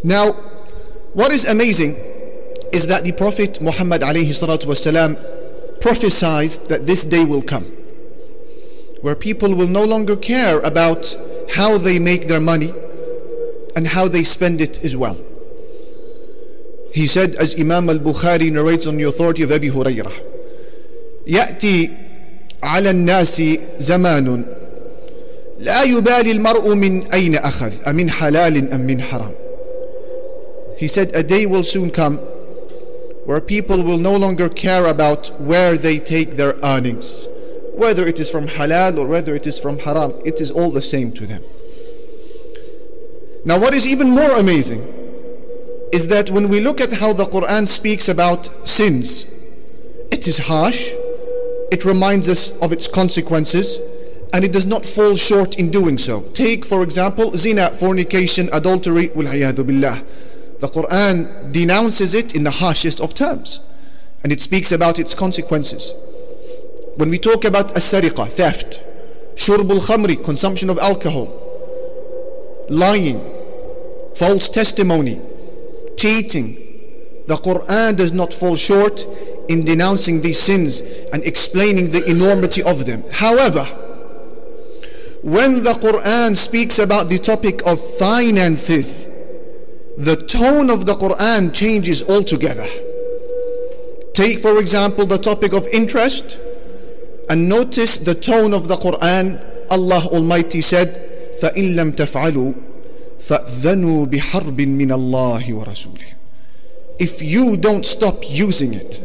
Now, what is amazing is that the Prophet Muhammad alayhi salatu wasalam prophesied that this day will come, where people will no longer care about how they make their money and how they spend it as well. He said, as Imam al-Bukhari narrates on the authority of Abi Hurairah, يأتي على الناس زمان لا يبالي المرء من أين أخذ أمن حلال أم من حرام. He said, a day will soon come where people will no longer care about where they take their earnings, whether it is from halal or whether it is from haram. It is all the same to them. Now, what is even more amazing is that when we look at how the Quran speaks about sins, it is harsh, it reminds us of its consequences, and it does not fall short in doing so. Take, for example, zina, fornication, adultery, wal-'iyadhu billah. The Quran denounces it in the harshest of terms, and it speaks about its consequences. When we talk about as-sariqa, theft, shurbul khamri, consumption of alcohol, lying, false testimony, cheating, the Quran does not fall short in denouncing these sins and explaining the enormity of them. However, when the Quran speaks about the topic of finances, the tone of the Quran changes altogether. Take, for example, the topic of interest, and notice the tone of the Quran. Allah Almighty said, فَإِن لَمْ تَفْعَلُوا فَأْذَنُوا بِحَرْبٍ مِّنَ اللَّهِ وَرَسُولِهِ. If you don't stop using it,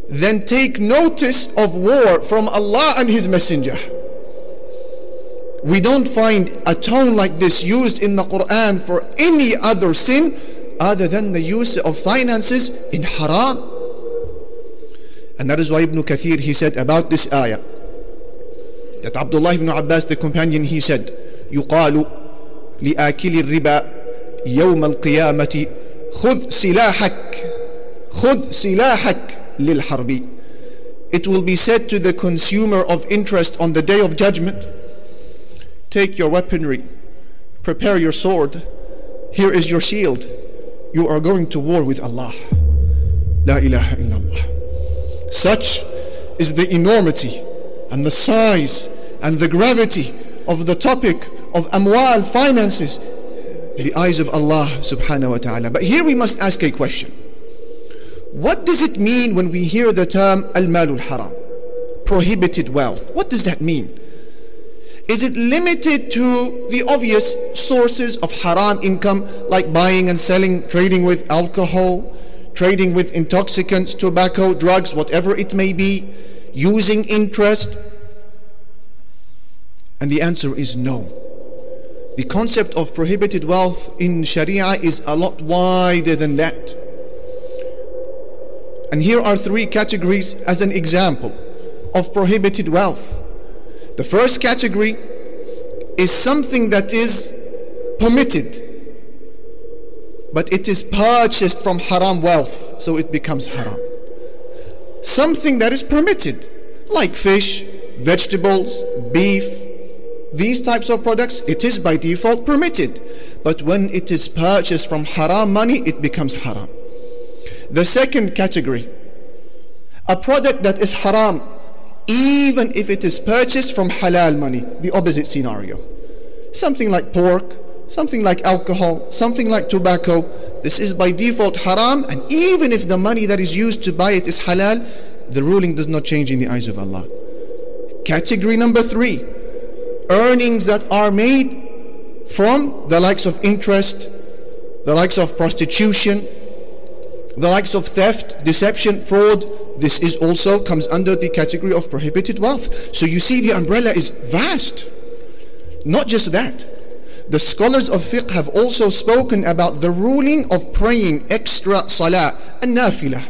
then take notice of war from Allah and His Messenger. We don't find a tone like this used in the Quran for any other sin other than the use of finances in haram. And that is why Ibn Kathir, he said about this ayah, that Abdullah ibn Abbas, the companion, he said, يُقَالُ لِآكِلِ الرِّبَى يَوْمَ الْقِيَامَةِ خُذْ سِلَاحَكَ لِلْحَرْبِ. It will be said to the consumer of interest on the day of judgment, take your weaponry, prepare your sword, here is your shield, you are going to war with Allah. La ilaha illallah. Such is the enormity and the size and the gravity of the topic of amwal, finances, in the eyes of Allah subhanahu wa ta'ala. But here we must ask a question. What does it mean when we hear the term al-malul haram, prohibited wealth? What does that mean? Is it limited to the obvious sources of haram income, like buying and selling, trading with alcohol, trading with intoxicants, tobacco, drugs, whatever it may be, using interest? And the answer is no. The concept of prohibited wealth in Sharia is a lot wider than that. And here are three categories as an example of prohibited wealth. The first category is something that is permitted, but it is purchased from haram wealth, so it becomes haram. Something that is permitted, like fish, vegetables, beef, these types of products, it is by default permitted. But when it is purchased from haram money, it becomes haram. The second category, a product that is haram, even if it is purchased from halal money, the opposite scenario. Something like pork, something like alcohol, something like tobacco, this is by default haram, and even if the money that is used to buy it is halal, the ruling does not change in the eyes of Allah. Category number three, earnings that are made from the likes of interest, the likes of prostitution, the likes of theft, deception, fraud. This is also comes under the category of prohibited wealth. So you see, the umbrella is vast. Not just that, the scholars of fiqh have also spoken about the ruling of praying extra salah and nafilah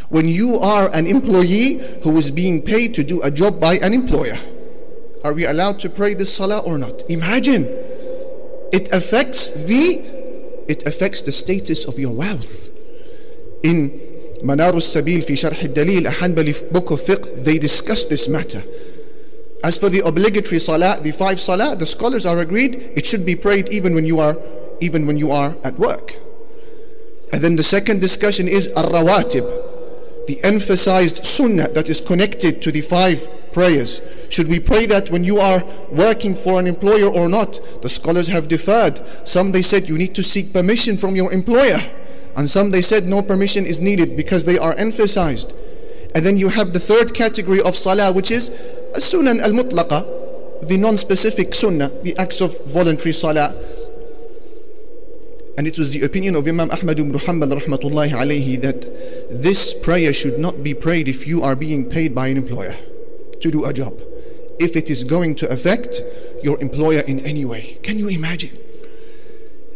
when you are an employee who is being paid to do a job by an employer. Are we allowed to pray this salah or not? Imagine, it affects the status of your wealth. In Manar al-Sabil fi Sharh al-Dalil, a Hanbali book of fiqh, they discuss this matter. As for the obligatory salah, the 5 salah, the scholars are agreed it should be prayed even when you are even when you are at work. And then the second discussion is al-rawatib, the emphasized sunnah that is connected to the 5 prayers. Should we pray that when you are working for an employer or not? The scholars have differed. Some they said you need to seek permission from your employer, and some they said no permission is needed because they are emphasized. And then you have the third category of salah, which is as-sunan al-mutlaqa, the non-specific sunnah, the acts of voluntary salah. And it was the opinion of Imam Ahmad ibn Hanbal rahmatullahi alayhi that this prayer should not be prayed if you are being paid by an employer to do a job, if it is going to affect your employer in any way. Can you imagine?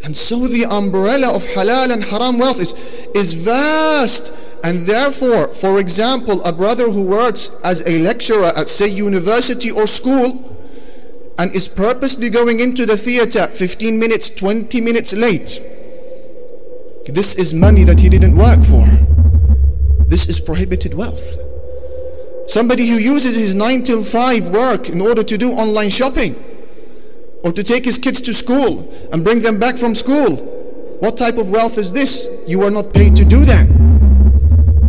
And so the umbrella of halal and haram wealth is vast. And therefore, for example, a brother who works as a lecturer at, say, university or school, and is purposely going into the theater 15 minutes, 20 minutes late, this is money that he didn't work for. This is prohibited wealth. Somebody who uses his 9 till 5 work in order to do online shopping, or to take his kids to school and bring them back from school, what type of wealth is this? You are not paid to do that.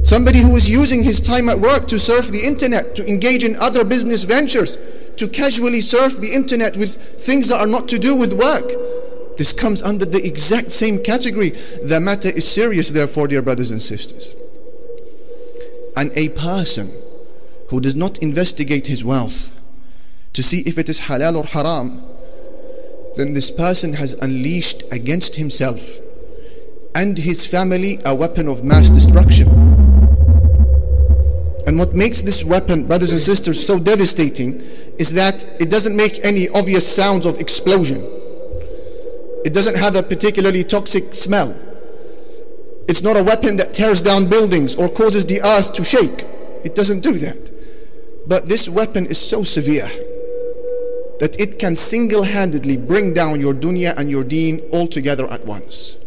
Somebody who is using his time at work to surf the internet, to engage in other business ventures, to casually surf the internet with things that are not to do with work, this comes under the exact same category. The matter is serious, therefore, dear brothers and sisters. And a person who does not investigate his wealth to see if it is halal or haram, then this person has unleashed against himself and his family a weapon of mass destruction. And what makes this weapon, brothers and sisters, so devastating is that it doesn't make any obvious sounds of explosion. It doesn't have a particularly toxic smell. It's not a weapon that tears down buildings or causes the earth to shake. It doesn't do that. But this weapon is so severe that it can single-handedly bring down your dunya and your deen all together at once.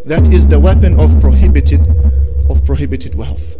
That is the weapon of prohibited wealth.